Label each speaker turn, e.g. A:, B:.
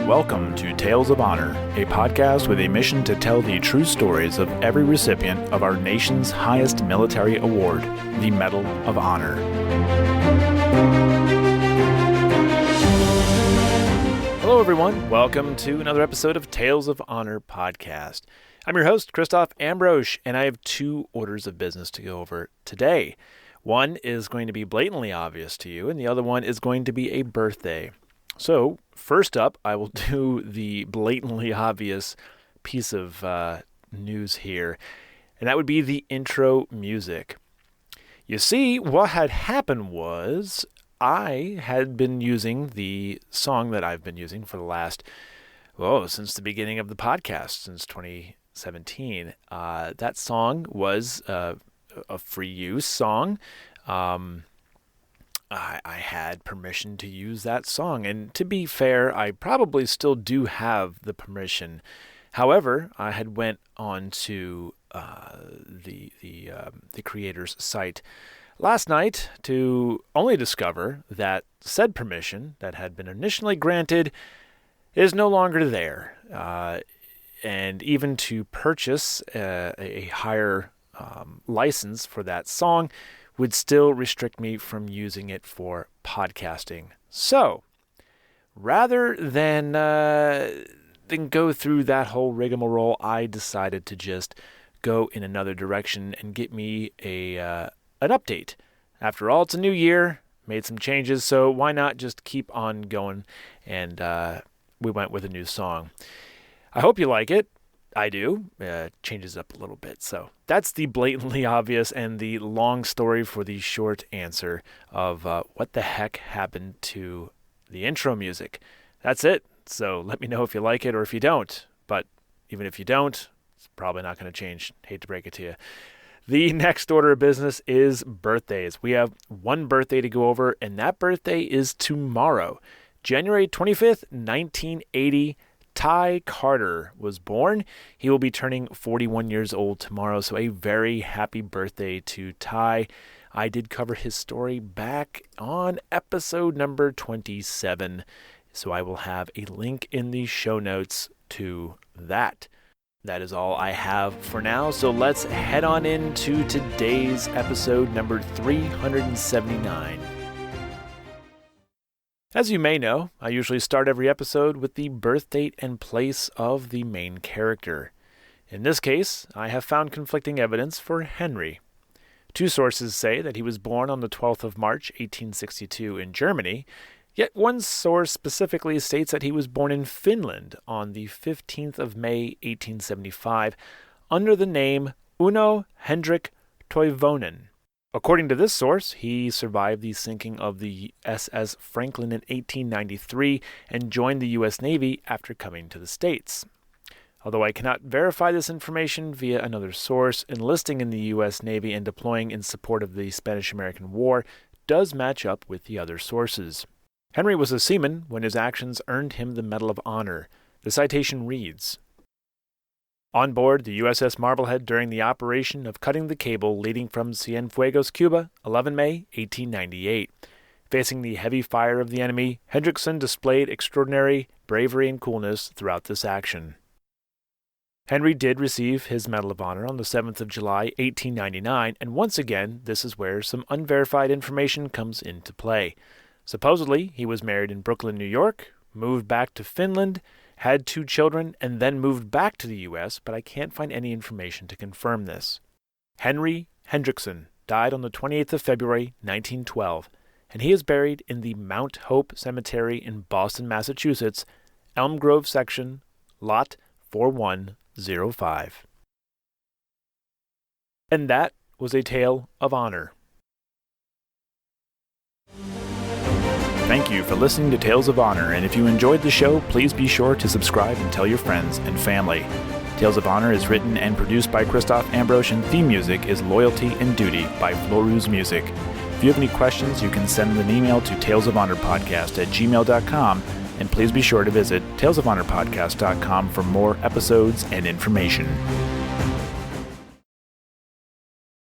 A: Welcome to Tales of Honor, a podcast with a mission to tell the true stories of every recipient of our nation's highest military award, the Medal of Honor. Hello everyone, welcome to another episode of Tales of Honor podcast. I'm your host, Christoph Ambrosch, and I have two orders of business to go over today. One is going to be blatantly obvious to you, and the other one is going to be a birthday. So, first up, I will do the blatantly obvious piece of news here, and that would be the intro music. You see, what had happened was I had been using the song that I've been using for the last, since the beginning of the podcast, since 2017. That song was a free use song. I had permission to use that song, and to be fair, I probably still do have the permission. However, I had went on to the creator's site last night to only discover that said permission that had been initially granted is no longer there, and even to purchase a higher license for that song would still restrict me from using it for podcasting. So, rather than go through that whole rigmarole, I decided to just go in another direction and get me an update. After all, it's a new year, made some changes, so why not just keep on going? And we went with a new song. I hope you like it. I do. Changes up a little bit. So that's the blatantly obvious and the long story for the short answer of what the heck happened to the intro music. That's it. So let me know if you like it or if you don't. But even if you don't, it's probably not going to change. Hate to break it to you. The next order of business is birthdays. We have one birthday to go over, and that birthday is tomorrow. January 25th, 1980. Ty Carter was born. He will be turning 41 years old tomorrow, so a very happy birthday to Ty. I did cover his story back on episode number 27, so I will have a link in the show notes to that. That is all I have for now, so let's head on into today's episode number 379. As you may know, I usually start every episode with the birth date and place of the main character. In this case, I have found conflicting evidence for Henry. Two sources say that he was born on the 12th of March, 1862 in Germany, yet one source specifically states that he was born in Finland on the 15th of May, 1875, under the name Uno Hendrik Toivonen. According to this source, he survived the sinking of the SS Franklin in 1893 and joined the U.S. Navy after coming to the States. Although I cannot verify this information via another source, enlisting in the U.S. Navy and deploying in support of the Spanish-American War does match up with the other sources. Henry was a seaman when his actions earned him the Medal of Honor. The citation reads, on board the USS Marblehead during the operation of cutting the cable leading from Cienfuegos, Cuba, 11 May, 1898. Facing the heavy fire of the enemy, Hendrickson displayed extraordinary bravery and coolness throughout this action. Henry did receive his Medal of Honor on the 7th of July, 1899, and once again, this is where some unverified information comes into play. Supposedly, he was married in Brooklyn, New York, moved back to Finland, had 2 children, and then moved back to the U.S., but I can't find any information to confirm this. Henry Hendrickson died on the 28th of February, 1912, and he is buried in the Mount Hope Cemetery in Boston, Massachusetts, Elm Grove Section, Lot 4105. And that was a tale of honor. Thank you for listening to Tales of Honor, and if you enjoyed the show, please be sure to subscribe and tell your friends and family. Tales of Honor is written and produced by Christoph Ambrosch, and theme music is Loyalty and Duty by Floruz Music. If you have any questions, you can send an email to talesofhonorpodcast@gmail.com, and please be sure to visit talesofhonorpodcast.com for more episodes and information.